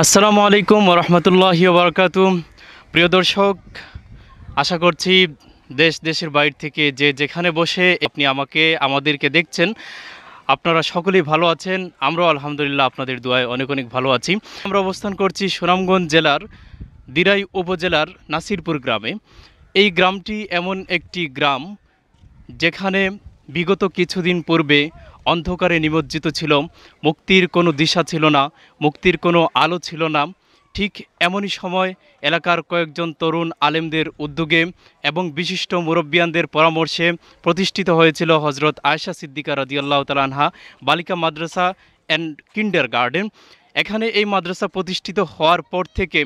আসসালামু আলাইকুম ওরহমতুল্লাহি ওবরকাতু। প্রিয় দর্শক, আশা করছি দেশের বাইরে থেকে যে যেখানে বসে আপনি আমাদেরকে দেখছেন, আপনারা সকলেই ভালো আছেন। আমরাও আলহামদুলিল্লাহ আপনাদের দোয়ায় অনেক অনেক ভালো আছি। আমরা অবস্থান করছি সুনামগঞ্জ জেলার দিরাই উপজেলার নাসিরপুর গ্রামে। এই গ্রামটি এমন একটি গ্রাম যেখানে বিগত কিছুদিন পূর্বে অন্ধকারে নিমজ্জিত ছিল, মুক্তির কোনো দিশা ছিল না, মুক্তির কোনো আলো ছিল না। ঠিক এমনই সময় এলাকার কয়েকজন তরুণ আলেমদের উদ্যোগে এবং বিশিষ্ট মুরব্বিয়ানদের পরামর্শে প্রতিষ্ঠিত হয়েছিল হজরত আয়েশা সিদ্দিকা রাদিয়াল্লাহু তাআলা আনহা বালিকা মাদ্রাসা অ্যান্ড কিন্ডার গার্ডেন। এখানে এই মাদ্রাসা প্রতিষ্ঠিত হওয়ার পর থেকে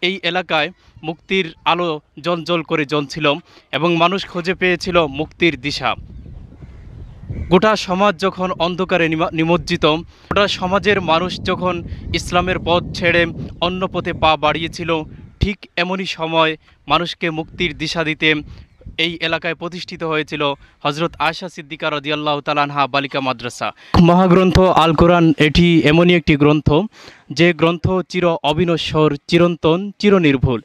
এই এলাকায় মুক্তির আলো জ্বলজ্বল করে জ্বলছিল এবং মানুষ খুঁজে পেয়েছিল মুক্তির দিশা। গোটা সমাজ যখন অন্ধকারে নিমজ্জিত, গোটা সমাজের মানুষ যখন ইসলামের পথ ছেড়ে অন্য পথে পা বাড়িয়েছিল, ঠিক এমনই সময় মানুষকে মুক্তির দিশা দিতে এই এলাকায় প্রতিষ্ঠিত হয়েছিল হজরত আয়েশা সিদ্দিকা রাদিয়াল্লাহু তাআলা আনহা বালিকা মাদ্রাসা। মহাগ্রন্থ আল কোরআন এটি এমনই একটি গ্রন্থ, যে গ্রন্থ চির অবিনশ্বর, চিরন্তন, চিরনির্ভুল।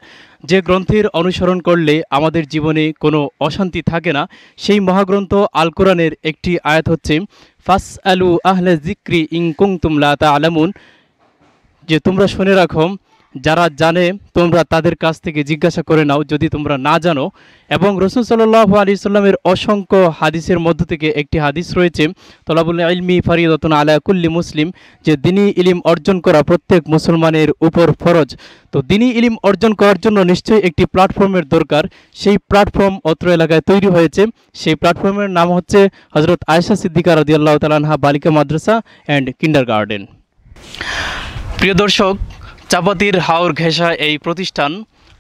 যে গ্রন্থের অনুসরণ করলে আমাদের জীবনে কোনো অশান্তি থাকে না, সেই মহাগ্রন্থ আল কোরআনের একটি আয়াত হচ্ছে ফাসআলু আহলা যিকরি ইন কুনতুম লা তা'লামুন, যে তোমরা শুনে রাখো, যারা জানে তোমরা তাদের কাছ থেকে জিজ্ঞাসা করে নাও যদি তোমরা না জানো। এবং রাসূল সাল্লাল্লাহু আলাইহি সাল্লামের অসংখ্য হাদিসের মধ্য থেকে একটি হাদিস রয়েছে, তলাবুল ইলমি ফারিদাতুন আলা কুল্লি মুসলিম, যে দ্বীনি ইলম অর্জন করা প্রত্যেক মুসলমানের উপর ফরজ। তো দ্বীনি ইলম অর্জন করার জন্য নিশ্চয়ই একটি প্ল্যাটফর্মের দরকার। সেই প্ল্যাটফর্ম অত্র এলাকায় তৈরি হয়েছে। সেই প্ল্যাটফর্মের নাম হচ্ছে হজরত আয়েশা সিদ্দিকা রাদিয়াল্লাহু তাআলা আনহা বালিকা মাদ্রাসা অ্যান্ড কিন্ডার গার্ডেন। প্রিয় দর্শক, চাপাতির হাওর ঘেঁষা এই প্রতিষ্ঠান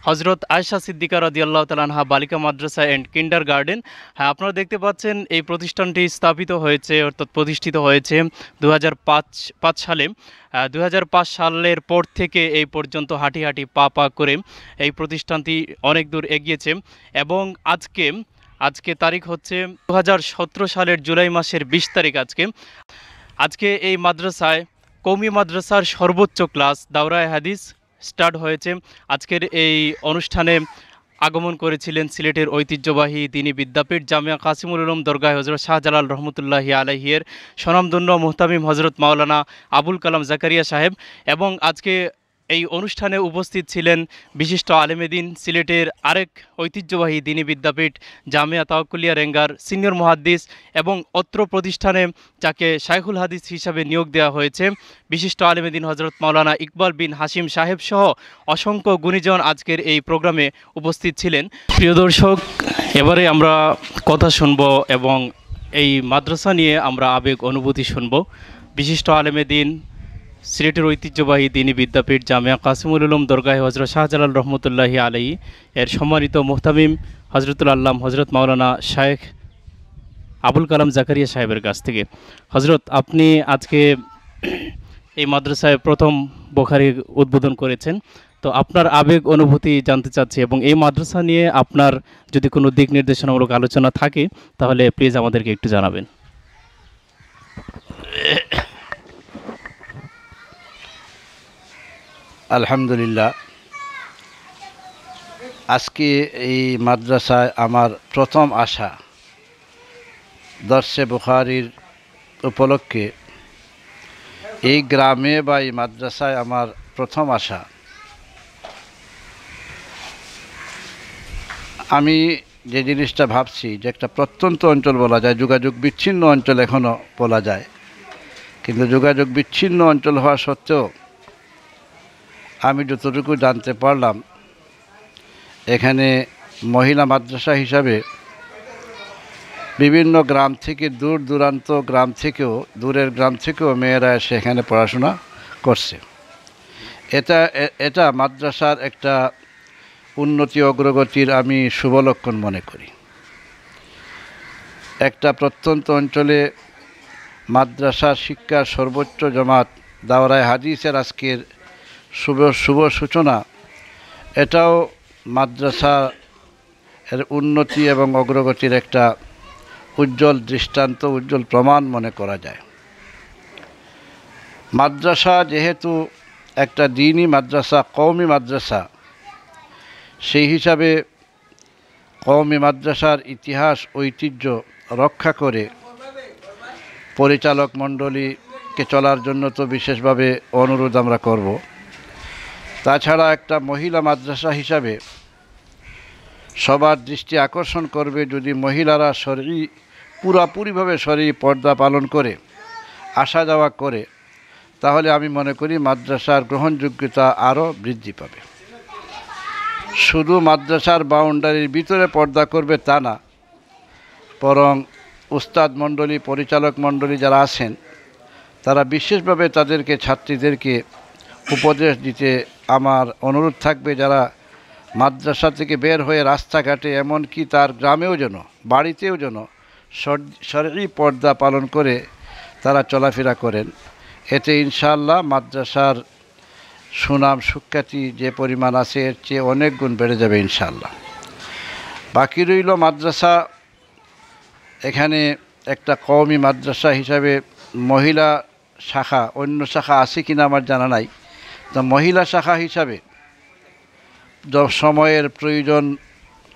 হজরত আয়েশা সিদ্দিকা রাদিয়াল্লাহু তাআলা আনহা বালিকা মাদ্রাসা অ্যান্ড কিন্ডার গার্ডেন। হ্যাঁ, আপনারা দেখতে পাচ্ছেন এই প্রতিষ্ঠানটি স্থাপিত হয়েছে, অর্থাৎ প্রতিষ্ঠিত হয়েছে 2005 সালে। 2005 সালের পর থেকে এই পর্যন্ত হাঁটি হাঁটি পা করে এই প্রতিষ্ঠানটি অনেক দূর এগিয়েছে। এবং আজকে তারিখ হচ্ছে 2017 সালের জুলাই মাসের 20 তারিখ। আজকে এই মাদ্রাসায় কওমি মাদ্রাসার সর্বোচ্চ ক্লাস দাওরায়ে হাদিস স্টার্ট হয়েছে। আজকের এই অনুষ্ঠানে আগমন করেছিলেন সিলেটের ঐতিহ্যবাহী দ্বীনি বিদ্যাপীঠ জামিয়া কাসিমুল উলুম দরগাহ হজরত শাহজালাল রহমতুল্লাহি আলাইহির স্বনামধন্য মুহতামিম হজরত মাওলানা আবুল কালাম জাকারিয়া সাহেব। এবং আজকে এই অনুষ্ঠানে উপস্থিত ছিলেন বিশিষ্ট আলেমেদিন, সিলেটের আরেক ঐতিহ্যবাহী দ্বীনি বিদ্যাপীঠ জামিয়া তাওয়াক্কুলিয়া রেঙ্গার সিনিয়র মুহাদ্দিস এবং অত্র প্রতিষ্ঠানে যাকে শাইখুল হাদিস হিসাবে নিয়োগ দেওয়া হয়েছে বিশিষ্ট আলেমেদিন হজরত মাওলানা ইকবাল বিন হাশিম সাহেব সহ অসংখ্য গুণীজন আজকের এই প্রোগ্রামে উপস্থিত ছিলেন। প্রিয় দর্শক, এবারে আমরা কথা শুনব এবং এই মাদ্রাসা নিয়ে আমরা আবেগ অনুভূতি শুনব। বিশিষ্ট আলেমেদিন, সিলেটের ঐতিহ্যবাহী দ্বীনি বিদ্যাপীঠ জামিয়া কাসিমুল উলুম দরগাহে হজরত শাহজালাল রহমতুল্লাহি আলাইহি এর সম্মানিত মুহতামিম হজরতুল আল্লাম হজরত মাওলানা শায়েখ আবুল কালাম জাকারিয়া সাহেবের কাছ থেকে। হজরত, আপনি আজকে এই মাদ্রাসায় প্রথম বোখারি উদ্বোধন করেছেন, তো আপনার আবেগ অনুভূতি জানতে চাচ্ছি এবং এই মাদ্রাসা নিয়ে আপনার যদি কোনো দিক নির্দেশনামূলক আলোচনা থাকে তাহলে প্লিজ আমাদেরকে একটু জানাবেন। আলহামদুলিল্লাহ, আজকে এই মাদ্রাসায় আমার প্রথম আসা দর্শে বুখারীর উপলক্ষে এই গ্রামে বা এই মাদ্রাসায় আমার প্রথম আসা। আমি যে জিনিসটা ভাবছি যে একটা প্রত্যন্ত অঞ্চল বলা যায়, যোগাযোগ বিচ্ছিন্ন অঞ্চল এখনও বলা যায়, কিন্তু যোগাযোগ বিচ্ছিন্ন অঞ্চল হওয়া সত্ত্বেও আমি যতটুকু জানতে পারলাম এখানে মহিলা মাদ্রাসা হিসাবে বিভিন্ন গ্রাম থেকে দূরের গ্রাম থেকেও মেয়েরা এসে এখানে পড়াশোনা করছে। এটা মাদ্রাসার একটা উন্নতি অগ্রগতির আমি শুভ লক্ষণ মনে করি। একটা প্রত্যন্ত অঞ্চলে মাদ্রাসার শিক্ষার সর্বোচ্চ জমাত দাওরায়ে হাদিসের আজকের শুভ সূচনা, এটাও মাদ্রাসা এর উন্নতি এবং অগ্রগতির একটা উজ্জ্বল দৃষ্টান্ত, উজ্জ্বল প্রমাণ মনে করা যায়। মাদ্রাসা যেহেতু একটা দ্বীনি মাদ্রাসা, কওমি মাদ্রাসা, সেই হিসাবে কওমি মাদ্রাসার ইতিহাস ঐতিহ্য রক্ষা করে পরিচালক মণ্ডলীকে চলার জন্য তো বিশেষভাবে অনুরোধ আমরা করব। তাছাড়া একটা মহিলা মাদ্রাসা হিসাবে সবার দৃষ্টি আকর্ষণ করবে যদি মহিলারা পুরাপুরিভাবে শরীর পর্দা পালন করে আসা যাওয়া করে, তাহলে আমি মনে করি মাদ্রাসার গ্রহণযোগ্যতা আরও বৃদ্ধি পাবে। শুধু মাদ্রাসার বাউন্ডারির ভিতরে পর্দা করবে তা না, বরং উস্তাদ মণ্ডলী, পরিচালক মণ্ডলী যারা আছেন তারা বিশেষভাবে তাদেরকে, ছাত্রীদেরকে উপদেশ দিতে আমার অনুরোধ থাকবে, যারা মাদ্রাসা থেকে বের হয়ে রাস্তাঘাটে, এমনকি তার গ্রামেও যেন, বাড়িতেও যেন শরঈ পর্দা পালন করে তারা চলাফেরা করেন। এতে ইনশাআল্লাহ মাদ্রাসার সুনাম সুখ্যাতি যে পরিমাণ আছে এর চেয়ে অনেক গুণ বেড়ে যাবে ইনশাআল্লাহ। বাকি রইল মাদ্রাসা, এখানে একটা কওমি মাদ্রাসা হিসাবে মহিলা শাখা, অন্য শাখা আছে কিনা আমার জানা নাই, তো মহিলা শাখা হিসাবে সময়ের প্রয়োজন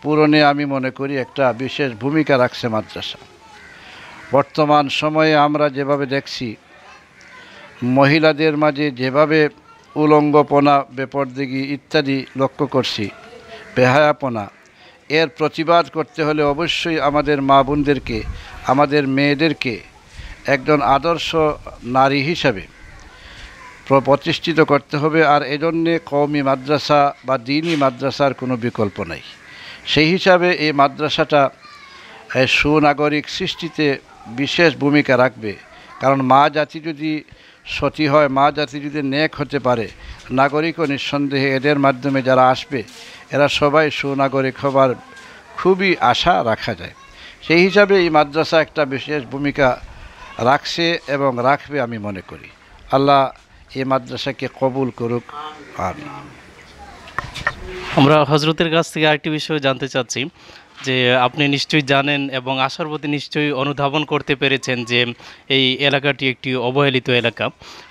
পূরণে আমি মনে করি একটা বিশেষ ভূমিকা রাখছে মাদ্রাসা। বর্তমান সময়ে আমরা যেভাবে দেখছি মহিলাদের মাঝে যেভাবে উলঙ্গপনা, বেপরদিগি ইত্যাদি লক্ষ্য করছি, বেহায়াপনা, এর প্রতিবাদ করতে হলে অবশ্যই আমাদের মা বোনদেরকে, আমাদের মেয়েদেরকে একজন আদর্শ নারী হিসাবে প্রতিষ্ঠিত করতে হবে। আর এজন্যে কওমি মাদ্রাসা বা দ্বীনি মাদ্রাসার কোনো বিকল্প নাই। সেই হিসাবে এই মাদ্রাসাটা সুনাগরিক সৃষ্টিতে বিশেষ ভূমিকা রাখবে। কারণ মা জাতি যদি সতী হয়, মা জাতি যদি নেক হতে পারে, নাগরিকও নিঃসন্দেহে এদের মাধ্যমে যারা আসবে এরা সবাই সুনাগরিক হবার খুবই আশা রাখা যায়। সেই হিসাবে এই মাদ্রাসা একটা বিশেষ ভূমিকা রাখছে এবং রাখবে আমি মনে করি। আল্লাহ এই মাদ্রাসাকে কবুল করুক, আমিন। আমরা হজরতের কাছ থেকে আরেকটি বিষয় জানতে চাচ্ছি যে আপনি নিশ্চয়ই জানেন এবং আশার প্রতি নিশ্চয়ই অনুধাবন করতে পেরেছেন যে এই এলাকাটি একটি অবহেলিত এলাকা।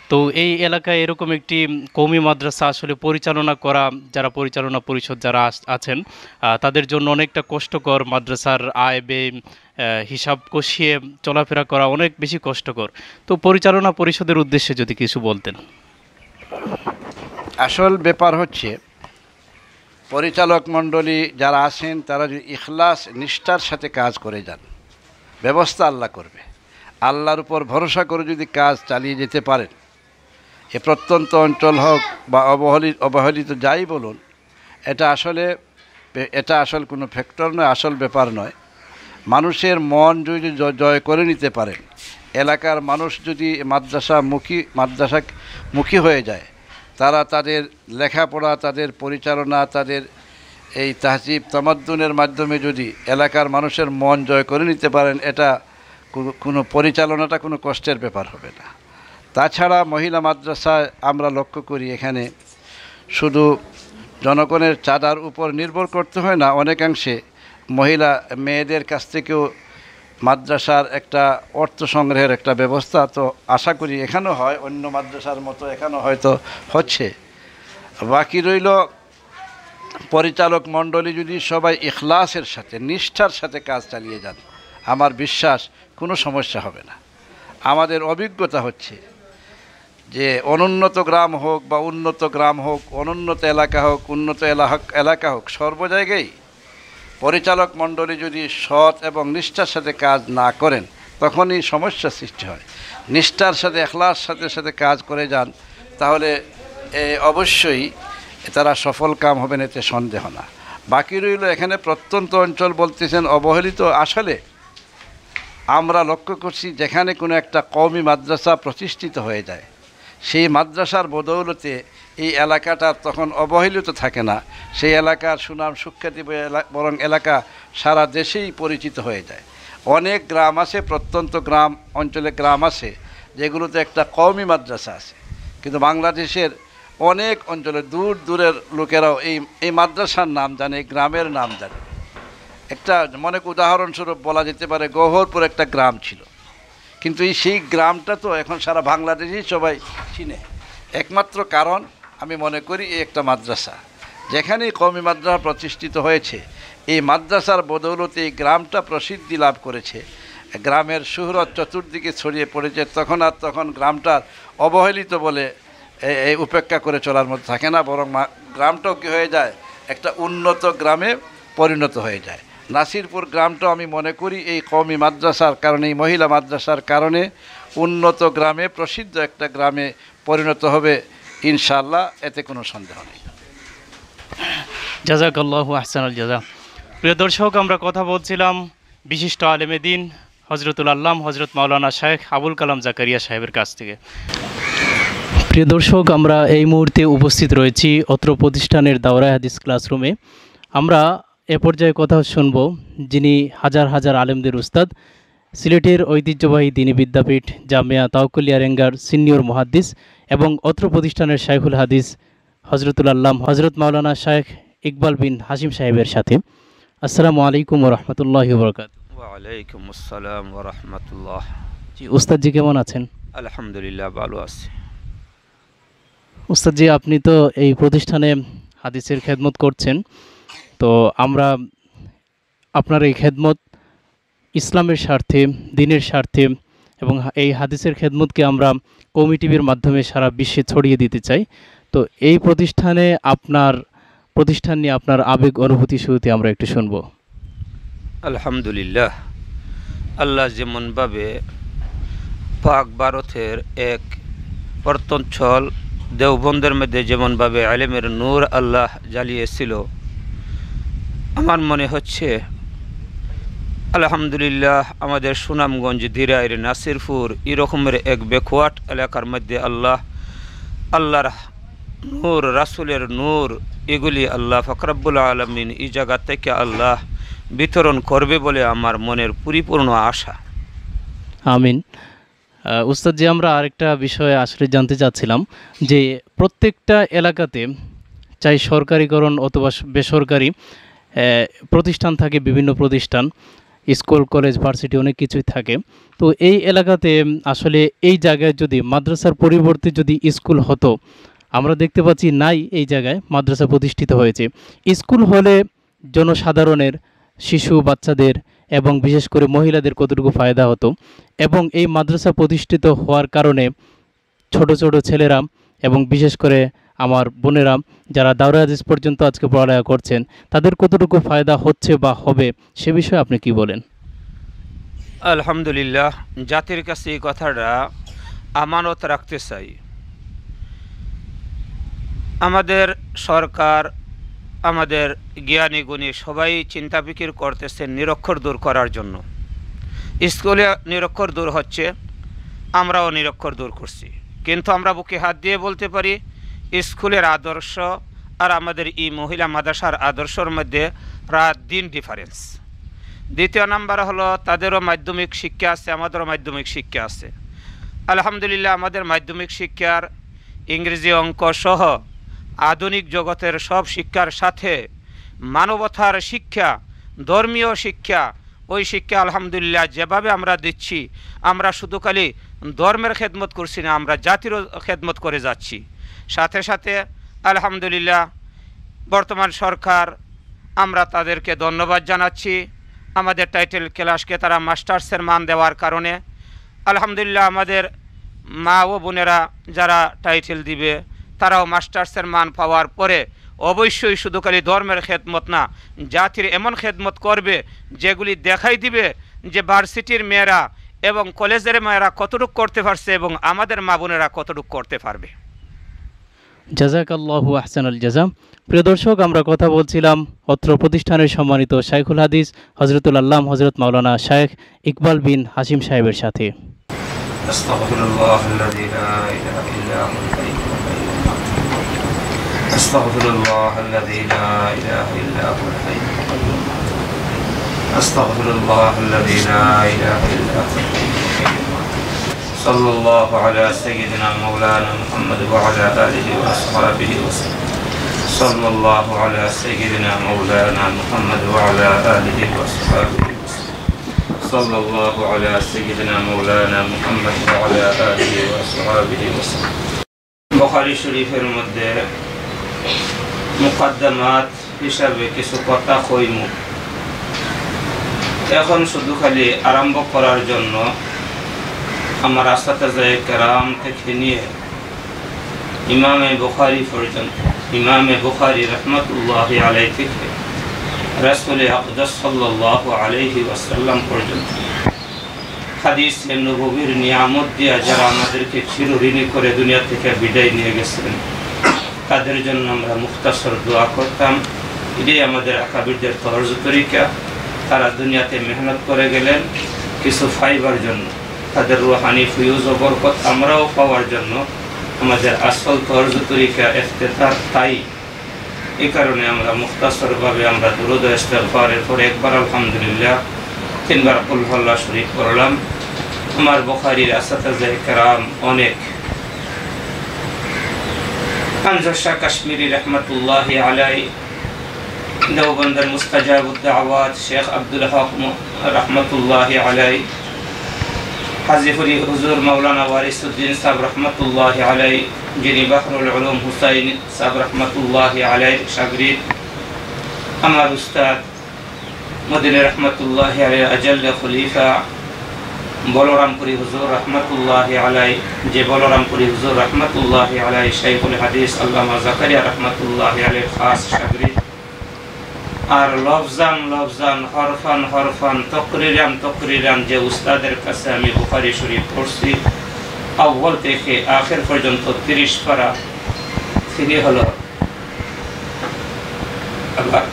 তো এই এলাকায় এরকম একটি কওমি মাদ্রাসা আসলে পরিচালনা করা, যারা পরিচালনা পরিষদ যারা আছেন তাদের জন্য অনেকটা কষ্টকর। মাদ্রাসার আয় ব্যয় হিসাব কষিয়ে চলাফেরা করা অনেক বেশি কষ্টকর। তো পরিচালনা পরিষদের উদ্দেশ্যে যদি কিছু বলতেন। আসল ব্যাপার হচ্ছে পরিচালক মণ্ডলী যারা আছেন তারা যদি ইখলাস নিষ্ঠার সাথে কাজ করে যান, ব্যবস্থা আল্লাহ করবে। আল্লাহর উপর ভরসা করে যদি কাজ চালিয়ে যেতে পারেন, এ প্রত্যন্ত অঞ্চল হোক বা অবহেলিত যাই বলুন, এটা আসল কোনো ফ্যাক্টর নয়, আসল ব্যাপার নয়। মানুষের মন যদি জয় করে নিতে পারেন, এলাকার মানুষ যদি মাদ্রাসামুখী হয়ে যায়, তারা তাদের লেখাপড়া, তাদের পরিচালনা, তাদের এই তাহজিব তামাদ্দুনের মাধ্যমে যদি এলাকার মানুষের মন জয় করে নিতে পারেন, এটা কোনো পরিচালনাটা কোনো কষ্টের ব্যাপার হবে না। তাছাড়া মহিলা মাদ্রাসায় আমরা লক্ষ্য করি এখানে শুধু জনগণের চাঁদার উপর নির্ভর করতে হয় না, অনেকাংশে মহিলা মেয়েদের কাছ থেকেও মাদ্রাসার একটা অর্থ সংগ্রহের একটা ব্যবস্থা তো আশা করি এখানেও হয়, অন্য মাদ্রাসার মতো এখানেও হয়তো হচ্ছে। বাকি রইল পরিচালক মণ্ডলী যদি সবাই ইখলাসের সাথে, নিষ্ঠার সাথে কাজ চালিয়ে যান, আমার বিশ্বাস কোনো সমস্যা হবে না। আমাদের অভিজ্ঞতা হচ্ছে যে অনুন্নত গ্রাম হোক বা উন্নত গ্রাম হোক, অনুন্নত এলাকা হোক, উন্নত এলাকা হোক, সর্ব জায়গায় পরিচালক মণ্ডলী যদি সৎ এবং নিষ্ঠার সাথে কাজ না করেন তখনই সমস্যার সৃষ্টি হয়। নিষ্ঠার সাথে, ইখলাস সাথে কাজ করে যান, তাহলে অবশ্যই তারা সফল কাম হবেন, এতে সন্দেহ না। বাকি রইল এখানে প্রত্যন্ত অঞ্চল বলতেছেন অবহেলিত। আসলে আমরা লক্ষ্য করছি যেখানে কোনো একটা কওমি মাদ্রাসা প্রতিষ্ঠিত হয়ে যায়, সেই মাদ্রাসার বদৌলতে এই এলাকাটা তখন অবহেলিত থাকে না, সেই এলাকার সুনাম সুখ্যাতি বরং এলাকা সারা দেশেই পরিচিত হয়ে যায়। অনেক গ্রাম আছে, প্রত্যন্ত গ্রাম অঞ্চলে গ্রাম আছে যেগুলোতে একটা কওমি মাদ্রাসা আছে, কিন্তু বাংলাদেশের অনেক অঞ্চলে দূর দূরের লোকেরাও এই মাদ্রাসার নাম জানে, এই গ্রামের নাম জানে। একটা উদাহরণস্বরূপ বলা যেতে পারে, গহরপুর একটা গ্রাম ছিল, কিন্তু সেই গ্রামটা তো এখন সারা বাংলাদেশেই সবাই চিনে। একমাত্র কারণ আমি মনে করি এই একটা মাদ্রাসা, যেখানেই কওমি মাদ্রাসা প্রতিষ্ঠিত হয়েছে এই মাদ্রাসার বদৌলতে এই গ্রামটা প্রসিদ্ধি লাভ করেছে, গ্রামের সুহরত চতুর্দিকে ছড়িয়ে পড়েছে। তখন গ্রামটার অবহেলিত বলে এই উপেক্ষা করে চলার মতো থাকে না, বরং গ্রামটাও কী হয়ে যায়, একটা উন্নত গ্রামে পরিণত হয়ে যায়। নাসিরপুর গ্রামটাও আমি মনে করি এই কওমি মাদ্রাসার কারণে, এই মহিলা মাদ্রাসার কারণে উন্নত গ্রামে, প্রসিদ্ধ একটা গ্রামে পরিণত হবে ইনশাআল্লাহ, এতে কোনো সন্দেহ নেই। জাযাকাল্লাহু আহসানুল জাযা। প্রিয় দর্শক, আমরা কথা বলছিলাম বিশিষ্ট আলেমে দ্বীন হযরতুল আল্লাম হযরত মাওলানা শায়েখ আবুল কালাম জাকারিয়া সাহেবের কাছ থেকে। প্রিয় দর্শক, আমরা এই মুহূর্তে উপস্থিত রয়েছি অত্র প্রতিষ্ঠানের দাওরায়ে হাদিস ক্লাসরুমে। আমরা এ পর্যায়ে কথা শুনব যিনি হাজার হাজার আলেমদের উস্তাদ, সিলেটের ঐতিহ্যবাহী দ্বীনী বিদ্যাপীঠ জামিয়া তাওকুলিয়া রেঙ্গার সিনিয়র মুহাদ্দিস এবং অত্র প্রতিষ্ঠানের শাইখুল হাদিস হযরতুল আল্লাম হযরত মাওলানা শায়েখ ইকবাল বিন হাশিম সাহেবের সাথে। আসসালামু আলাইকুম ওয়া রাহমাতুল্লাহি ওয়া বারাকাতুহু। ওয়া আলাইকুম আসসালাম ওয়া রাহমাতুল্লাহ। জি উস্তাদজি, কেমন আছেন? আলহামদুলিল্লাহ, ভালো আছি। উস্তাদজি, আপনি তো এই প্রতিষ্ঠানে হাদিসের খেদমত করছেন, তো আমরা আপনার এই খেদমত ইসলামের স্বার্থে, দ্বীনের স্বার্থে এবং এই হাদিসের খেদমতকে আমরা কওমি টিভির মাধ্যমে সারা বিশ্বে ছড়িয়ে দিতে চাই। তো এই প্রতিষ্ঠানে আপনার প্রতিষ্ঠান নিয়ে আপনার আবেগ অনুভূতি শুরুতে আমরা একটু শুনবো। আলহামদুলিল্লাহ, আল্লাহ যেমনভাবে পাক ভারতের এক প্রত্যঞ্চল দেওবন্দের মধ্যে যেমনভাবে আলেমের নূর আল্লাহ জ্বালিয়েছিল, আমার মনে হচ্ছে আলহামদুলিল্লাহ আমাদের সুনামগঞ্জ, দিরাইর, নাসিরপুর এরকমের এক ব্যাকওয়ার্ড এলাকার মধ্যে আল্লাহর নূর, রাসূলের নূর, এগুলি আল্লাহ পাক রব্বুল আলামিন এই জায়গা থেকে আল্লাহ বিতরণ করবে বলে আমার মনের পরিপূর্ণ আশা। আমিন। উস্তাদজি, আমরা আরেকটা বিষয়ে আসলে জানতে চাচ্ছিলাম যে প্রত্যেকটা এলাকাতে চাই সরকারিকরণ অথবা বেসরকারি প্রতিষ্ঠান থাকে, বিভিন্ন প্রতিষ্ঠান, স্কুল, কলেজ, ভার্সিটি অনেক কিছুই থাকে। তো এই এলাকাতে আসলে এই জায়গায় যদি মাদ্রাসার পরিবর্তে যদি স্কুল হতো, আমরা দেখতে পাচ্ছি নাই, এই জায়গায় মাদ্রাসা প্রতিষ্ঠিত হয়েছে। স্কুল হলে জনসাধারণের, শিশু বাচ্চাদের এবং বিশেষ করে মহিলাদের কতটুকু ফায়দা হতো, এবং এই মাদ্রাসা প্রতিষ্ঠিত হওয়ার কারণে ছোট ছোট ছেলেরা এবং বিশেষ করে আমার বোনেরা যারা দাওরায়ে হাদিস পর্যন্ত আজকে পড়ালেখা করছেন, তাদের কতটুকু ফায়দা হচ্ছে বা হবে, সে বিষয়ে আপনি কি বলেন? আলহামদুলিল্লাহ, জাতির কাছে এই কথাটা আমানত রাখতে চাই। আমাদের সরকার, আমাদের জ্ঞানী গুণী সবাই চিন্তা ফিকির করতেছেন নিরক্ষর দূর করার জন্য। স্কুলে নিরক্ষর দূর হচ্ছে, আমরাও নিরক্ষর দূর করছি, কিন্তু আমরা বুকে হাত দিয়ে বলতে পারি স্কুলের আদর্শ আর আমাদের এই মহিলা মাদ্রাসার আদর্শের মধ্যে রাত দিন ডিফারেন্স। দ্বিতীয় নাম্বার হলো তাদেরও মাধ্যমিক শিক্ষা আছে, আমাদেরও মাধ্যমিক শিক্ষা আছে। আলহামদুলিল্লাহ, আমাদের মাধ্যমিক শিক্ষার ইংরেজি, অঙ্ক সহ আধুনিক জগতের সব শিক্ষার সাথে মানবতার শিক্ষা, ধর্মীয় শিক্ষা, ওই শিক্ষা আলহামদুলিল্লাহ যেভাবে আমরা দিচ্ছি, আমরা শুধু খালি ধর্মের খেদমত করছি না, আমরা জাতিরও খেদমত করে যাচ্ছি। সাথে সাথে আলহামদুলিল্লাহ বর্তমান সরকার, আমরা তাদেরকে ধন্যবাদ জানাচ্ছি। আমাদের টাইটেল ক্লাসকে তারা মাস্টার্সের মান দেওয়ার কারণে আলহামদুলিল্লাহ আমাদের মা ও বোনেরা যারা টাইটেল দিবে তারাও মাস্টার্সের মান পাওয়ার পরে অবশ্যই শুধু খালি ধর্মের খেদমত না, জাতির এমন খেদমত করবে যেগুলি দেখাই দিবে যে ভার্সিটির মেয়েরা এবং কলেজের মেয়েরা কতটুকু করতে পারছে এবং আমাদের মা বোনেরা কতটুকু করতে পারবে। জাযাকাল্লাহু আহসানুল জাযা। প্রিয় দর্শক, আমরা কথা বলছিলাম অত্র প্রতিষ্ঠানের সম্মানিত শাইখুল হাদিস হযরতুল আল্লাম হযরত মাওলানা শায়েখ ইকবাল বিন হাশিম সাহেবের সাথে। আস্তাগফিরুল্লাহাল্লাযী লা ইলাহা ইল্লা হুয়াল হাইয়্যুল কাইয়্যুম। আস্তাগফিরুল্লাহাল্লাযী লা ইলাহা ইল্লা হুয়াল হাইয়্যুল কাইয়্যুম। আস্তাগফিরুল্লাহাল্লাযী লা ইলাহা ইল্লা হুয়াল হাইয়্যুল কাইয়্যুম। সাল্লাল্লাহু আলা সাইয়্যিদিনা মাওলানা মুহাম্মদ ওয়া আলা আলিহি ওয়া আসহাবিহি ওয়া সাল্লাম। সাল্লাল্লাহু আলা সাইয়্যিদিনা মাওলানা মুহাম্মদ ওয়া আলা আলিহি ওয়া আসহাবিহি ওয়া সাল্লাম। সাল্লাল্লাহু আলা সাইয়্যিদিনা মাওলানা মুহাম্মদ ওয়া আলা আলিহি ওয়া আসহাবিহি ওয়া সাল্লাম। বুখারী শরীফের মধ্যে মুকদ্দমাত হিসাবে কিছু কথা কইমু। এখন শুধু খালি আরম্ভ করার জন্য আমার আসাতায়ে কেরাম থেকে নিয়ে ইমামে বুখারী পর্যন্ত, ইমামে বুখারী রাহমাতুল্লাহি আলাইহি থেকে রাসূল আকদাস সাল্লাল্লাহু আলাইহি ওয়াসাল্লাম পর্যন্ত হাদিসে নববীর নিয়ামত দিয়া যারা আমাদেরকে চিরঋণী করে দুনিয়া থেকে বিদায় নিয়ে গেছেন, তাদের জন্য আমরা মুখতাসর দোয়া করতাম। এটাই আমাদের আকাবিরদের তরজ তরিকা। তারা দুনিয়াতে মেহনত করে গেলেন কিছু ফাইবার জন্য, তাদের রুহানি ফিউজ ও বরকত আমরাও পাওয়ার জন্য। আমাদের আসল তরজ তরিকা ইফতিতার তাই। এই কারণে আমরা মুখতাসরভাবে আমরা দুরূদ ও ইস্তিগফারের পরে একবার আলহামদুলিল্লাহ, তিনবার কুল হুয়াল্লাহ শরীফ পড়লাম। আমার বুখারীর আসাতায়ে কেরাম অনেক, হামজা শাহ কাশ্মীরি রহমতুল্লাহি আলাইহি, দেওবন্দের মুস্তাজাবুদ দাওয়াত শেখ আব্দুল হক রহমতুল্লাহি আলাইহি, হাজিপুরি হুজুর মাওলানা ওয়ারিসউদ্দিন সাহেব রহমতুল্লাহি আলাইহি, যিনি বাহরুল উলুম হুসাইন সাহেব রহমতুল্লাহি আলাইহি শাগরিদ, আমার উস্তাদ মদিনা রহমতুল্লাহি আলাইহি আজল খলিফা বলরামপুরি হুজুর রহমতুল্লাহি আলাইহি, যে বলরামপুরি হুজুর রহমতুল্লাহি আলাইহি শাইখুল হাদিস আল্লামা জাকারিয়া রহমতুল্লাহি আলাইহি খাস শাগরিদ। আর লফজান লফজান, হরফান হরফান, তকরিরান তকরিরান যে উস্তাদের কাছে আমি বুখারী শরীফ পড়ছি আউয়াল থেকে আখির পর্যন্ত 30 পারা, তিনি হলো আল্লাহ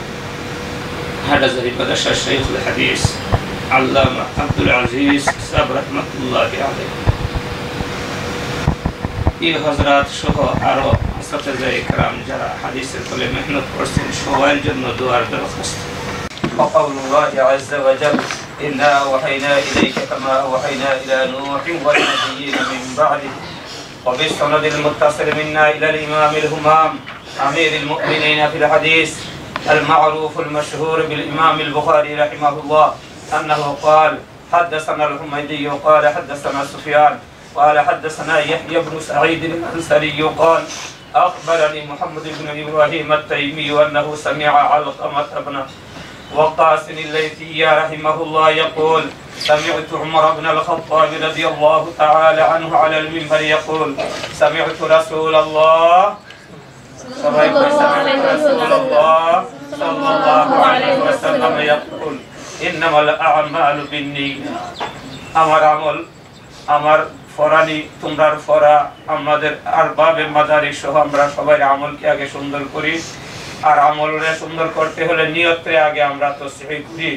হাজারি বাদশাহ শাইখুল হাদিস আল্লামা আব্দুল আজিজ সাহেব রহমতুল্লাহি আলাইহি। এই হযরত সহ আরো আসাতায়ে কেরাম যারা হাদিসের তলে মেহনত করছেন, সবার জন্য দোয়ার দরখাস্ত। وقول عز وجل إنا أوحينا إليك كما أوحينا إلى نوح والنبيين من بعده وبالسند المتصل منا إلى الإمام الهمام أمير المؤمنين في الحديث المعروف المشهور بالإمام البخاري رحمه الله أنه قال حدثنا الحميدي قال حدثنا سفيان قال حدثنا يحيى بن سعيد الأنصاري قال أخبرني محمد بن إبراهيم التيمي أنه سمع علقمة بن وقاص الليثي رحمه الله يقول سمعت عمر بن الخطاب رضي الله تعالى عنه على المنبر يقول سمعت رسول الله صلى الله عليه وسلم يقول إنما الأعمال بالنيات। আমার আমল, আমার ফরানি, তোমরার ফরা, আমাদের আরবাবে মাদারিস সহ আমরা সবাই আমলকে আগে সুন্দর করি। আর আমলরে সুন্দর করতে হলে নিয়তে আগে আমরা তাসবিহ করি।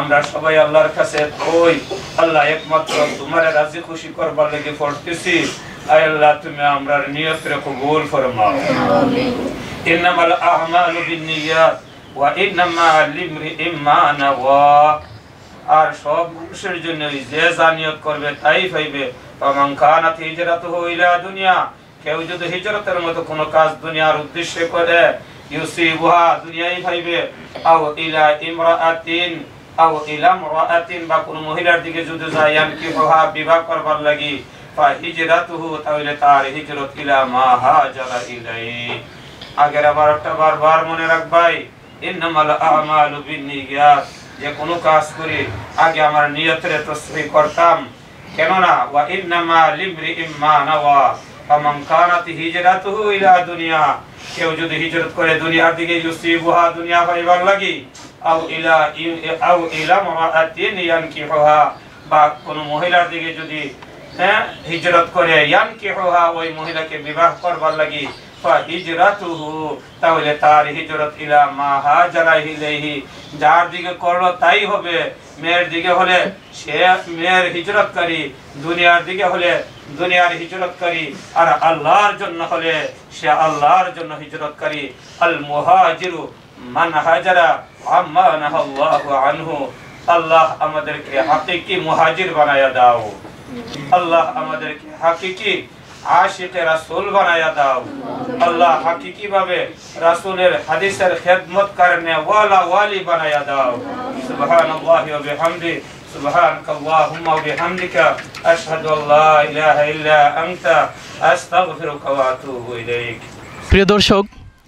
আমরা সবাই আল্লাহর কাছে কই, আল্লাহ একমাত্র তোমার রাজি খুশি করবার লাগি পড়তেছি, আয় আল্লাহ তুমি আমরার নিয়তরে কবুল ফরমাও। আমিন। ইন্নামাল আ'মালু বিন্নিয়াত ওয়া ইন্নামা লিমরিইম মা নাওয়া। আর সব মানুষের জন্য যে জানিয়ত করবে তাই পাইবে। ফামান কানাত হিজরাতুহু ইলা দুনিয়া, কেউ যদি হিজরতের মতো কোনো কাজ দুনিয়ার উদ্দেশ্যে করে, ইউসিবুহা দুনিয়াই পাইবে, আও ইলা ইমরাআতিন আও ইলা ইমরাআতিন বা কোন মহিলার দিকে যদি যায়, ইয়ানকিহুহা বিবাহ করবার লাগি, ফা হিজরাতুহু তাহলে তার হিজরত ইলা মা হাজারা ইলাইহি। আগের আবার একটা বারবার মনে রাখবাই, ইন্নামাল আ'মালু বিন্নিয়াত, যে কোনো কাজ করি আগে আমার নিয়তের তাসবিহ করতাম। কেননা ওয়া ইন্নামা লিমরিইম মা নাওয়া ফামান কানাত হিজরাতুহু ইলা দুনিয়া, কেউ যদি হিজরত করে দুনিয়ার দিকে, ইউসিবুহা দুনিয়া পাইবার লাগি, আও ইলা ইমরাআতিন ইয়ানকিহুহা বা কোন মহিলার দিকে যদি হিজরত করে, ইয়ানকিহুহা ওই মহিলাকে বিবাহ করবার লাগি, ফা হিজরাতুহু তাহলে তার হিজরত ইলা মা হাজারা ইলাইহি, যার দিকে করলো তাই হবে। মেয়ের দিকে হলে সে মেয়ের হিজরতকারী, দুনিয়ার দিকে হলে দুনিয়ার হিজরতকারী, আর আল্লাহর জন্য হলে সে আল্লাহর জন্য হিজরতকারী। আল মুহাজিরু মান হাজারা আম্মা নাহাল্লাহু আনহু। আল্লাহ আমাদেরকে হাকিকি মুহাজির বানায়া দাও। আল্লাহ আমাদেরকে হাকিকি আশিকে রাসূল বানায়া দাও। আল্লাহ হাকিকি ভাবে রাসূলের হাদিসের খিদমত করনে ওয়ালা ওয়ালি বানায়া দাও। সুবহানাল্লাহি ওয়া বিহামদি, سبحانك اللهم وبحمدك أشهد أن لا إله إلا أنت أستغفرك وأتوب إليك. প্রিয় দর্শক,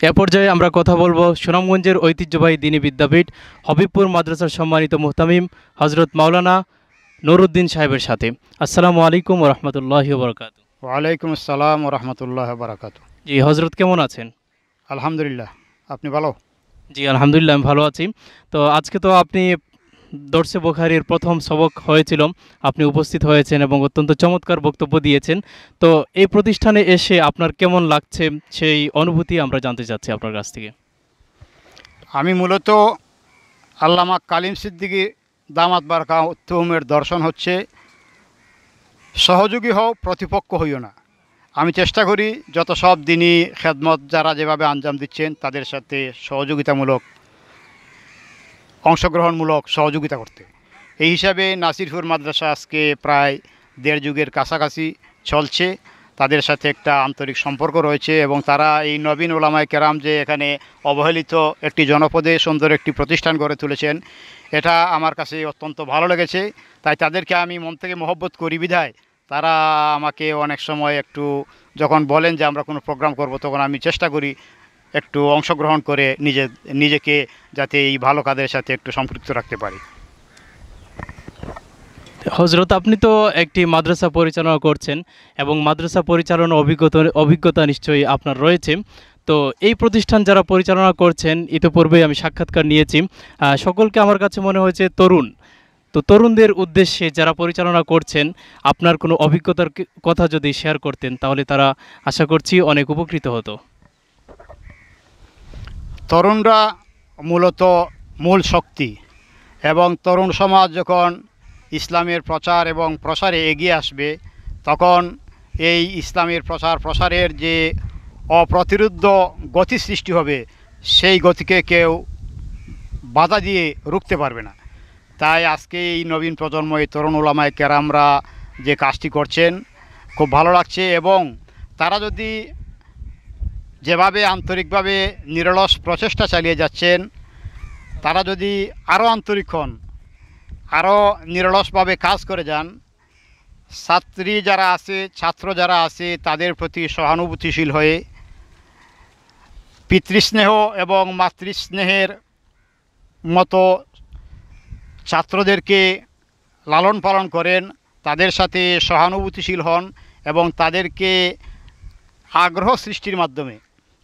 এ পর্যায়ে আমরা কথা বলবো সুনামগঞ্জের ঐতিহ্যবাহী দ্বীনী বিদ্যাপীঠ হবিবপুর মাদ্রাসার সম্মানিত মুহতামিম হজরত মাওলানা নুরউদ্দিন সাহেবের সাথে। আসসালামু আলাইকুম ওয়া রাহমাতুল্লাহি ওয়া বারাকাতুহু। ওয়ালাইকুম আসসালাম ও রহমতুল্লাহ বারাকাতু। জি হজরত, কেমন আছেন? আলহামদুলিল্লাহ, আপনি ভালো? জি আলহামদুলিল্লাহ, আমি ভালো আছি। তো আজকে তো আপনি দর্সে বুখারীর প্রথম সবক হয়েছিল, আপনি উপস্থিত হয়েছেন এবং অত্যন্ত চমৎকার বক্তব্য দিয়েছেন। তো এই প্রতিষ্ঠানে এসে আপনার কেমন লাগছে সেই অনুভূতি আমরা জানতে চাচ্ছি আপনার কাছ থেকে। আমি মূলত আল্লামা কালিম সিদ্দিকী দামাত বারকাতুহুমের দর্শন হচ্ছে সহযোগী হও, প্রতিপক্ষ হইও না। আমি চেষ্টা করি যত সব দিনই খেদমত যারা যেভাবে আঞ্জাম দিচ্ছেন তাদের সাথে সহযোগিতামূলক, অংশগ্রহণমূলক সহযোগিতা করতে। এই হিসাবে নাসিরপুর মাদ্রাসা আজকে প্রায় 1.5 যুগের কাছাকাছি চলছে। তাদের সাথে একটা আন্তরিক সম্পর্ক রয়েছে এবং তারা এই নবীন ওলামায়ে কেরাম যে এখানে অবহেলিত একটি জনপদে সুন্দর একটি প্রতিষ্ঠান গড়ে তুলেছেন, এটা আমার কাছে অত্যন্ত ভালো লেগেছে। তাই তাদেরকে আমি মন থেকে মহব্বত করি বিধায় তারা আমাকে অনেক সময় একটু যখন বলেন যে আমরা কোনো প্রোগ্রাম করব, তখন আমি চেষ্টা করি একটু অংশগ্রহণ করে নিজেকে যাতে এই ভালো কাজের সাথে একটু সম্পৃক্ত রাখতে পারি। হজরত, আপনি তো একটি মাদ্রাসা পরিচালনা করছেন এবং মাদ্রাসা পরিচালনার অভিজ্ঞতা নিশ্চয়ই আপনার রয়েছে। তো এই প্রতিষ্ঠান যারা পরিচালনা করছেন, ইতিপূর্বে আমি সাক্ষাৎকার নিয়েছি, সকলকে আমার কাছে মনে হয়েছে তরুণ। তো তরুণদের উদ্দেশ্যে যারা পরিচালনা করছেন, আপনার কোনো অভিজ্ঞতার কথা যদি শেয়ার করতেন তাহলে তারা আশা করছি অনেক উপকৃত হতো। তরুণরা মূলত মূল শক্তি এবং তরুণ সমাজ যখন ইসলামের প্রচার এবং প্রসারে এগিয়ে আসবে, তখন এই ইসলামের প্রসারের যে অপ্রতিরোধ্য গতি সৃষ্টি হবে, সেই গতিকে কেউ বাধা দিয়ে রুখতে পারবে না। তাই আজকে এই নবীন প্রজন্ম, এই তরুণ ওলামায়ে কেরামরা যে কাজটি করছেন খুব ভালো লাগছে। এবং তারা যদি যেভাবে আন্তরিকভাবে নিরলস প্রচেষ্টা চালিয়ে যাচ্ছেন, তারা যদি আরও আন্তরিক হন, আরও নিরলসভাবে কাজ করে যান, ছাত্রী যারা আছে, ছাত্র যারা আছে, তাদের প্রতি সহানুভূতিশীল হয়ে পিতৃস্নেহ এবং মাতৃস্নেহের মতো ছাত্রদেরকে লালন পালন করেন, তাদের সাথে সহানুভূতিশীল হন এবং তাদেরকে আগ্রহ সৃষ্টির মাধ্যমে,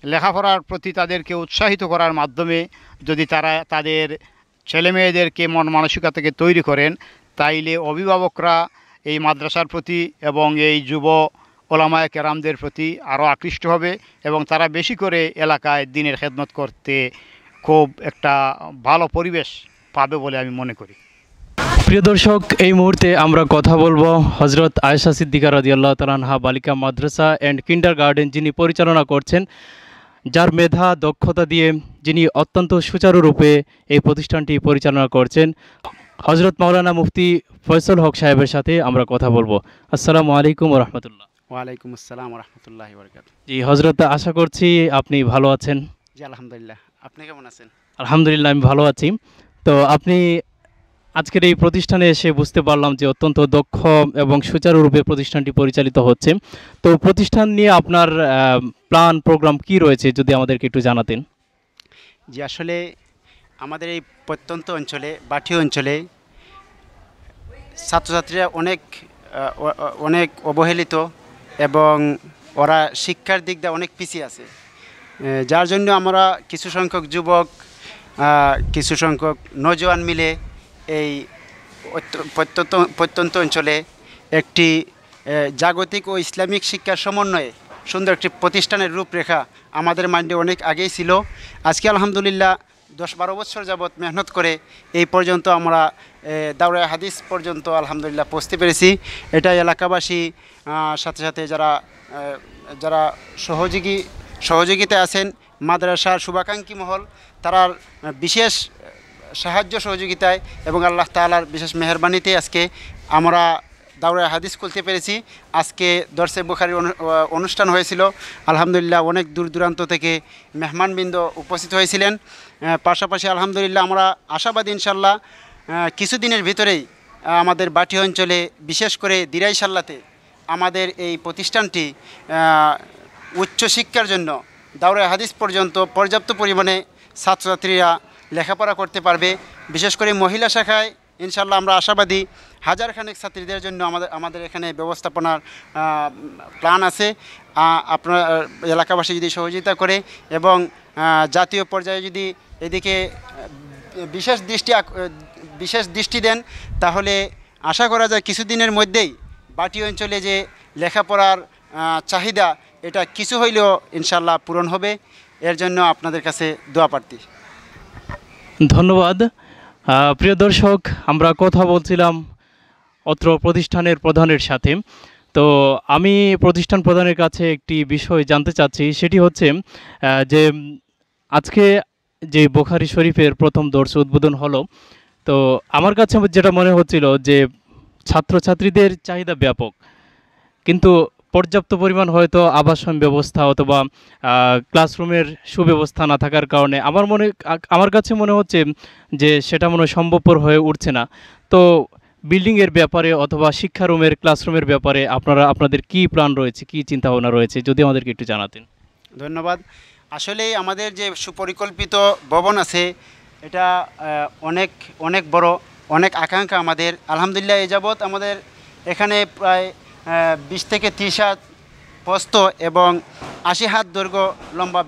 লেখাপড়ার প্রতি তাদেরকে উৎসাহিত করার মাধ্যমে যদি তারা তাদের ছেলেমেয়েদেরকে মন মানসিকতাকে তৈরি করেন, তাইলে অভিভাবকরা এই মাদ্রাসার প্রতি এবং এই যুব ওলামায়ে কেরামদের প্রতি আরও আকৃষ্ট হবে এবং তারা বেশি করে এলাকায় দ্বীনের খেদমত করতে খুব একটা ভালো পরিবেশ পাবে বলে আমি মনে করি। প্রিয় দর্শক, এই মুহূর্তে আমরা কথা বলবো হজরত আয়েশা সিদ্দিকা রাদিয়াল্লাহু তাআলা আনহা বালিকা মাদ্রাসা অ্যান্ড কিন্ডারগার্টেন, যিনি পরিচালনা করছেন, যার মেধা দক্ষতা দিয়ে যিনি অত্যন্ত সুচারুরূপে এই প্রতিষ্ঠানটি পরিচালনা করছেন, হজরত মাওলানা মুফতি ফয়সল হক সাহেবের সাথে আমরা কথা বলবো। আসসালামু আলাইকুম ওয়া রাহমাতুল্লাহ। ওয়ালাইকুম আসসালাম ওয়া রাহমাতুল্লাহি ওয়া বারাকাতুহু। জি হজরত, আশা করছি আপনি ভালো আছেন। জি আলহামদুলিল্লাহ, আপনি কেমন আছেন? আলহামদুলিল্লাহ, আমি ভালো আছি। তো আপনি আজকের এই প্রতিষ্ঠানে এসে বুঝতে পারলাম যে অত্যন্ত দক্ষ এবং সুচারুরূপে প্রতিষ্ঠানটি পরিচালিত হচ্ছে। তো প্রতিষ্ঠান নিয়ে আপনার প্ল্যান প্রোগ্রাম কি রয়েছে যদি আমাদেরকে একটু জানাতেন। জি আসলে আমাদের এই প্রত্যন্ত অঞ্চলে, বাটি অঞ্চলে ছাত্রছাত্রীরা অনেক অবহেলিত এবং ওরা শিক্ষার দিক দিয়ে অনেক পিছিয়ে আছে, যার জন্য আমরা কিছু সংখ্যক যুবক, কিছু সংখ্যক নওজোয়ান মিলে এই প্রত্যন্ত অঞ্চলে একটি জাগতিক ও ইসলামিক শিক্ষার সমন্বয়ে সুন্দর একটি প্রতিষ্ঠানের রূপরেখা আমাদের মাইন্ডে অনেক আগেই ছিল। আজকে আলহামদুলিল্লাহ 10-12 বছর যাবৎ মেহনত করে এই পর্যন্ত আমরা দাওরায়ে হাদিস পর্যন্ত আলহামদুলিল্লাহ পৌঁছতে পেরেছি। এটা এলাকাবাসী সাথে সাথে যারা সহযোগিতায় আছেন, মাদ্রাসার শুভাকাঙ্ক্ষী মহল, তারার বিশেষ সাহায্য সহযোগিতায় এবং আল্লাহ তাআলার বিশেষ মেহেরবানিতে আজকে আমরা দাওরায়ে হাদিস খুলতে পেরেছি। আজকে দরসে বুখারী অনুষ্ঠান হয়েছিল, আলহামদুলিল্লাহ অনেক দূর দূরান্ত থেকে মেহমানবৃন্দ উপস্থিত হয়েছিলেন। পাশাপাশি আলহামদুলিল্লাহ আমরা আশাবাদী ইনশাল্লাহ কিছুদিনের ভিতরেই আমাদের বাটি অঞ্চলে বিশেষ করে দিরাইশাল্লাতে আমাদের এই প্রতিষ্ঠানটি উচ্চশিক্ষার জন্য দাওরায়ে হাদিস পর্যন্ত পর্যাপ্ত পরিমাণে ছাত্রছাত্রীরা লেখাপড়া করতে পারবে। বিশেষ করে মহিলা শাখায় ইনশাল্লাহ আমরা আশাবাদী হাজারখানেক ছাত্রীদের জন্য আমাদের এখানে ব্যবস্থাপনার প্ল্যান আছে। আপনার এলাকাবাসী যদি সহযোগিতা করে এবং জাতীয় পর্যায়ে যদি এদিকে বিশেষ দৃষ্টি দেন, তাহলে আশা করা যায় কিছুদিনের মধ্যেই বাটি অঞ্চলে যে লেখাপড়ার চাহিদা এটা কিছু হইলেও ইনশাল্লাহ পূরণ হবে। এর জন্য আপনাদের কাছে দোয়া প্রার্থী। ধন্যবাদ। প্রিয় দর্শক, আমরা কথা বলছিলাম অত্র প্রতিষ্ঠানের প্রধানের সাথে। তো আমি প্রতিষ্ঠান প্রধানের কাছে একটি বিষয় জানতে চাচ্ছি, সেটি হচ্ছে যে আজকে যে বুখারী শরীফের প্রথম দর্স উদ্বোধন হলো, তো আমার কাছে যেটা মনে হচ্ছিল যে ছাত্রছাত্রীদের চাহিদা ব্যাপক, কিন্তু পর্যাপ্ত পরিমাণ হয়তো আবাসন ব্যবস্থা অথবা ক্লাসরুমের সুব্যবস্থা না থাকার কারণে আমার কাছে মনে হচ্ছে যে সেটা মনে হয় সম্ভবপর হয়ে উঠছে না। তো বিল্ডিংয়ের ব্যাপারে অথবা শিক্ষা রুমের ক্লাসরুমের ব্যাপারে আপনাদের কি প্ল্যান রয়েছে, কি চিন্তাভাবনা রয়েছে, যদি আমাদেরকে একটু জানাতেন। ধন্যবাদ। আসলে আমাদের যে সুপরিকল্পিত ভবন আছে এটা অনেক বড়, অনেক আকাঙ্ক্ষা আমাদের। আলহামদুলিল্লাহ এ যাবৎ আমাদের এখানে প্রায় 20 থেকে 30 হাত প্রস্থ এবং 80 হাত দৈর্ঘ্য লম্বা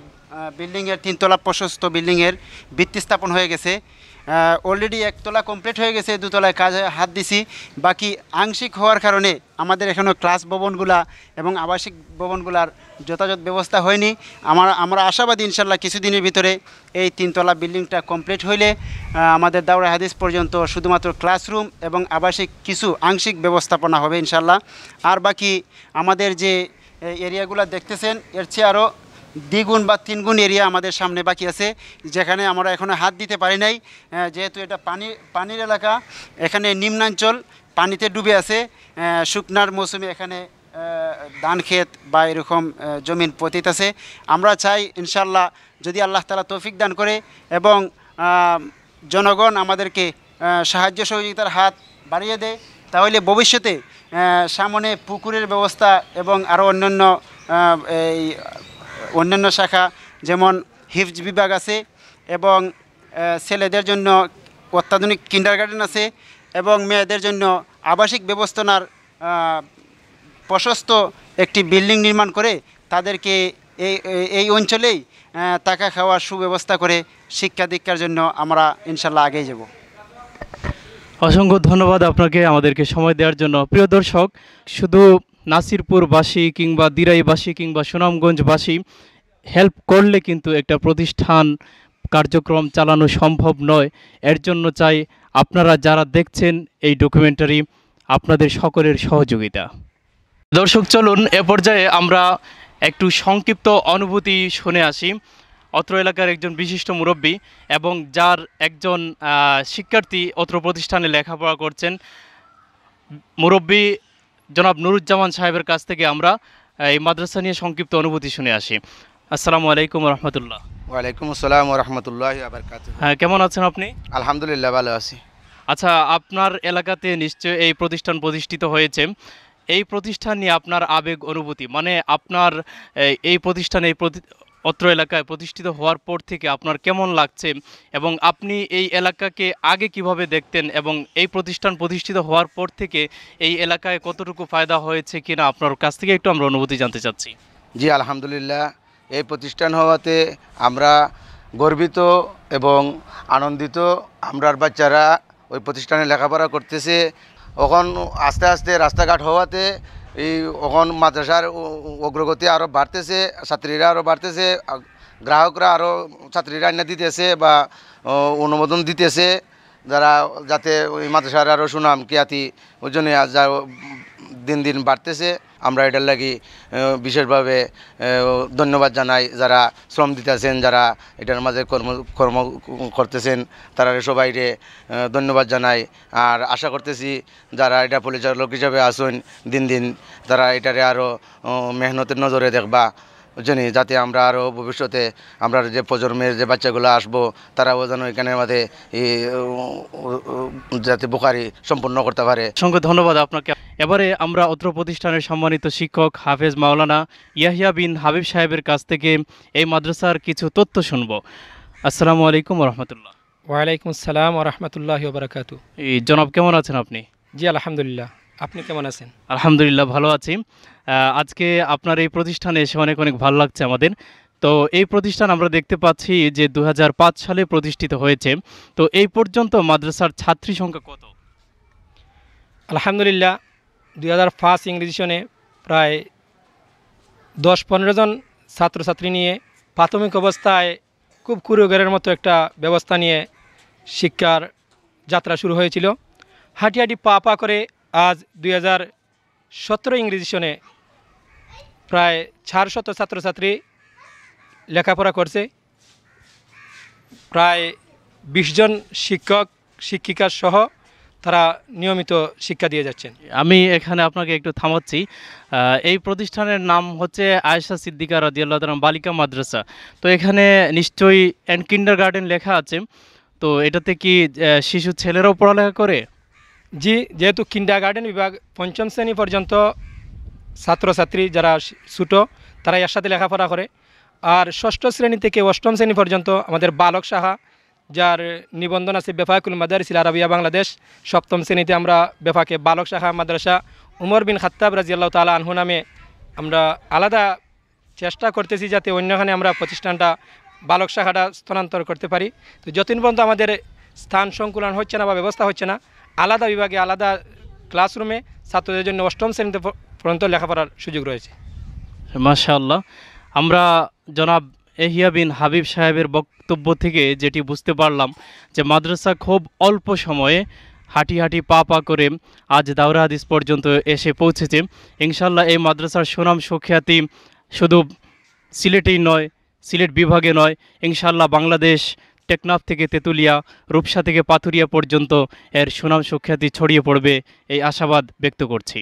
বিল্ডিংয়ের 3 তলা প্রশস্ত বিল্ডিংয়ের ভিত্তি স্থাপন হয়ে গেছে। অলরেডি 1 তলা কমপ্লিট হয়ে গেছে, 2 তলায় কাজে হাত দিছি। বাকি আংশিক হওয়ার কারণে আমাদের এখানেও ক্লাস ভবনগুলা এবং আবাসিক ভবনগুলার যথাযথ ব্যবস্থা হয়নি। আমরা আশাবাদী ইনশাল্লাহ কিছুদিনের ভিতরে এই 3 তলা বিল্ডিংটা কমপ্লিট হইলে আমাদের দাওরায়ে হাদিস পর্যন্ত শুধুমাত্র ক্লাসরুম এবং আবাসিক কিছু আংশিক ব্যবস্থাপনা হবে ইনশাল্লাহ। আর বাকি আমাদের যে এরিয়াগুলো দেখতেছেন এর চেয়ে আরও 2 গুণ বা 3 গুণ এরিয়া আমাদের সামনে বাকি আছে, যেখানে আমরা এখনও হাত দিতে পারি নাই। যেহেতু এটা পানির এলাকা, এখানে নিম্নাঞ্চল পানিতে ডুবে আছে। শুকনার মৌসুমে এখানে ধান ক্ষেত বা এরকম জমিন পতিত আছে। আমরা চাই ইনশাল্লাহ যদি আল্লাহ তাআলা তৌফিক দান করে এবং জনগণ আমাদেরকে সাহায্য সহযোগিতার হাত বাড়িয়ে দেয়, তাহলে ভবিষ্যতে সামনে পুকুরের ব্যবস্থা এবং আরও অন্যান্য শাখা যেমন হিফজ বিভাগ আছে এবং ছেলেদের জন্য অত্যাধুনিক কিন্ডারগার্টেন আছে এবং মেয়েদের জন্য আবাসিক ব্যবস্থার প্রশস্ত একটি বিল্ডিং নির্মাণ করে তাদেরকে এই অঞ্চলেই থাকা খাওয়ার সুব্যবস্থা করে শিক্ষা দীক্ষার জন্য আমরা ইনশাল্লাহ আগেই যাব। অসংখ্য ধন্যবাদ আপনাকে আমাদেরকে সময় দেওয়ার জন্য। প্রিয় দর্শক, শুধু নাসিরপুরবাসী কিংবা দিরাইবাসী কিংবা সুনামগঞ্জবাসী হেল্প করলে কিন্তু একটা প্রতিষ্ঠান কার্যক্রম চালানো সম্ভব নয়। এর জন্য চাই আপনারা যারা দেখছেন এই ডকুমেন্টারি, আপনাদের সকলের সহযোগিতা। দর্শক, চলুন এ পর্যায়ে আমরা একটু সংক্ষিপ্ত অনুভূতি শুনে আসি অত্র এলাকার একজন বিশিষ্ট মুরব্বী এবং যার একজন শিক্ষার্থী অত্র প্রতিষ্ঠানে লেখাপড়া করছেন, মুরব্বী জনাব নুরুজ্জামান সাহেবের কাছ থেকে আমরা এই মাদ্রাসা নিয়ে সংক্ষিপ্ত অনুভূতি শুনে আসি। আসসালামু আলাইকুম রহমতুল্লাহ। ওয়ালাইকুম আসসালাম ওরহমতুল্লাহি ওয়া বারাকাতুহু। হ্যাঁ, কেমন আছেন আপনি? আলহামদুলিল্লাহ, ভালো আছি। আচ্ছা, আপনার এলাকাতে নিশ্চয় এই প্রতিষ্ঠান প্রতিষ্ঠিত হয়েছে। এই প্রতিষ্ঠান নিয়ে আপনার আবেগ অনুভূতি, মানে আপনার এই প্রতিষ্ঠান অত্র এলাকায় প্রতিষ্ঠিত হওয়ার পর থেকে আপনার কেমন লাগছে এবং আপনি এই এলাকাকে আগে কিভাবে দেখতেন এবং এই প্রতিষ্ঠান প্রতিষ্ঠিত হওয়ার পর থেকে এই এলাকায় কতটুকু ফায়দা হয়েছে কিনা আপনার কাছ থেকে একটু আমরা অনুভূতি জানতে চাচ্ছি। জি আলহামদুলিল্লাহ, এই প্রতিষ্ঠান হওয়াতে আমরা গর্বিত এবং আনন্দিত। আমরার বাচ্চারা ওই প্রতিষ্ঠানে লেখাপড়া করতেছে। এখন আস্তে আস্তে রাস্তাঘাট হওয়াতে এখন মাদ্রাসার অগ্রগতি আরও বাড়তেছে, ছাত্রীরা আরও বাড়তেছে, গ্রাহকরা আরও ছাত্রীরা আইনা দিতেছে বা অনুমোদন দিতেছে, যারা যাতে ওই মাদ্রাসার আরও সুনাম খ্যাতি ওই জন্য দিন দিন বাড়তেছে। আমরা এটার লাগি বিশেষভাবে ধন্যবাদ জানাই যারা শ্রম দিতেছেন, যারা এটার মাঝে কর্ম করতেছেন, তারা সবাইকে ধন্যবাদ জানাই। আর আশা করতেছি যারা এটা পরিচালক হিসাবে আসুন দিন দিন তারা এটারে আরও মেহনতের নজরে দেখবা বুঝছেন, যাতে আমরা আরও ভবিষ্যতে আমরা যে প্রজন্মের যে বাচ্চাগুলো আসবো তারাও যেন এখানের মধ্যে যাতে বুখারি সম্পূর্ণ করতে পারে। অসংখ্য ধন্যবাদ আপনাকে। এবারে আমরা অত্র প্রতিষ্ঠানের সম্মানিত শিক্ষক হাফেজ মাওলানা ইয়াহিয়া বিন হাবিব সাহেবের কাছ থেকে এই মাদ্রাসার কিছু তথ্য শুনব। আসসালামু আলাইকুম রহমতুল্লাহ। ওয়ালাইকুম আসসালাম ওয়া রাহমাতুল্লাহি ওয়া বারাকাতুহু। এই জনাব কেমন আছেন আপনি? জি আলহামদুলিল্লাহ, আপনি কেমন আছেন? আলহামদুলিল্লাহ ভালো আছি। আজকে আপনার এই প্রতিষ্ঠানে এসে অনেক অনেক ভালো লাগছে আমাদের। তো এই প্রতিষ্ঠান আমরা দেখতে পাচ্ছি যে 2005 সালে প্রতিষ্ঠিত হয়েছে। তো এই পর্যন্ত মাদ্রাসার ছাত্রী সংখ্যা কত? আলহামদুলিল্লাহ 2005 ইংরেজি সনে প্রায় 10-15 জন ছাত্রছাত্রী নিয়ে প্রাথমিক অবস্থায় খুব কুড়োঘরের মতো একটা ব্যবস্থা নিয়ে শিক্ষার যাত্রা শুরু হয়েছিল। হাঁটি হাঁটি পা পা করে আজ 2017 ইংরেজি সনে প্রায় 400 ছাত্রছাত্রী লেখাপড়া করছে। প্রায় 20 জন শিক্ষক শিক্ষিকা সহ তারা নিয়মিত শিক্ষা দিয়ে যাচ্ছেন। আমি এখানে আপনাকে একটু থামাচ্ছি। এই প্রতিষ্ঠানের নাম হচ্ছে আয়েশা সিদ্দিকা রাদিয়াল্লাহু তাআলা বালিকা মাদ্রাসা। তো এখানে নিশ্চয়ই কিন্ডারগার্টেন লেখা আছে। তো এটাতে কি শিশু ছেলেরাও পড়ালেখা করে? জি, যেহেতু কিন্ডারগার্টেন বিভাগ 5ম শ্রেণী পর্যন্ত ছাত্রছাত্রী যারা ছোটো তারা এর সাথে লেখাপড়া করে। আর 6ষ্ঠ শ্রেণী থেকে 8ম শ্রেণী পর্যন্ত আমাদের বালক শাখা, যার নিবন্ধন আছে বেফাকুল মাদারিসিল আরাবিয়া বাংলাদেশ। 7ম শ্রেণীতে আমরা বেফাকে বালক শাখা মাদ্রাসা উমর বিন খাত্তাব রাদিয়াল্লাহু তাআলা আনহু নামে আমরা আলাদা চেষ্টা করতেছি যাতে অন্যখানে আমরা প্রতিষ্ঠানটা বালক শাখাটা স্থানান্তর করতে পারি। তো যতদিন পর্যন্ত আমাদের স্থান সংকুলন হচ্ছে না বা ব্যবস্থা হচ্ছে না, আলাদা বিভাগে আলাদা ক্লাসরুমে ছাত্রদের জন্য 8ম শ্রেণীতে পর্যন্ত লেখাপড়ার সুযোগ রয়েছে। মাশাআল্লাহ। আমরা জনাব ইয়াহিয়া বিন হাবিব সাহেবের বক্তব্য থেকে যেটি বুঝতে পারলাম যে মাদ্রাসা খুব অল্প সময়ে হাঁটি হাঁটি পা পা করে আজ দাওরা হাদিস পর্যন্ত এসে পৌঁছেছে। ইনশাআল্লাহ এই মাদ্রাসার সুনাম সুখ্যাতি শুধু সিলেটেই নয়, সিলেট বিভাগে নয়, ইনশাআল্লাহ বাংলাদেশ টেকনাফ থেকে তেঁতুলিয়া, রূপসা থেকে পাথুরিয়া পর্যন্ত এর সুনাম সুখ্যাতি ছড়িয়ে পড়বে, এই আশাবাদ ব্যক্ত করছি।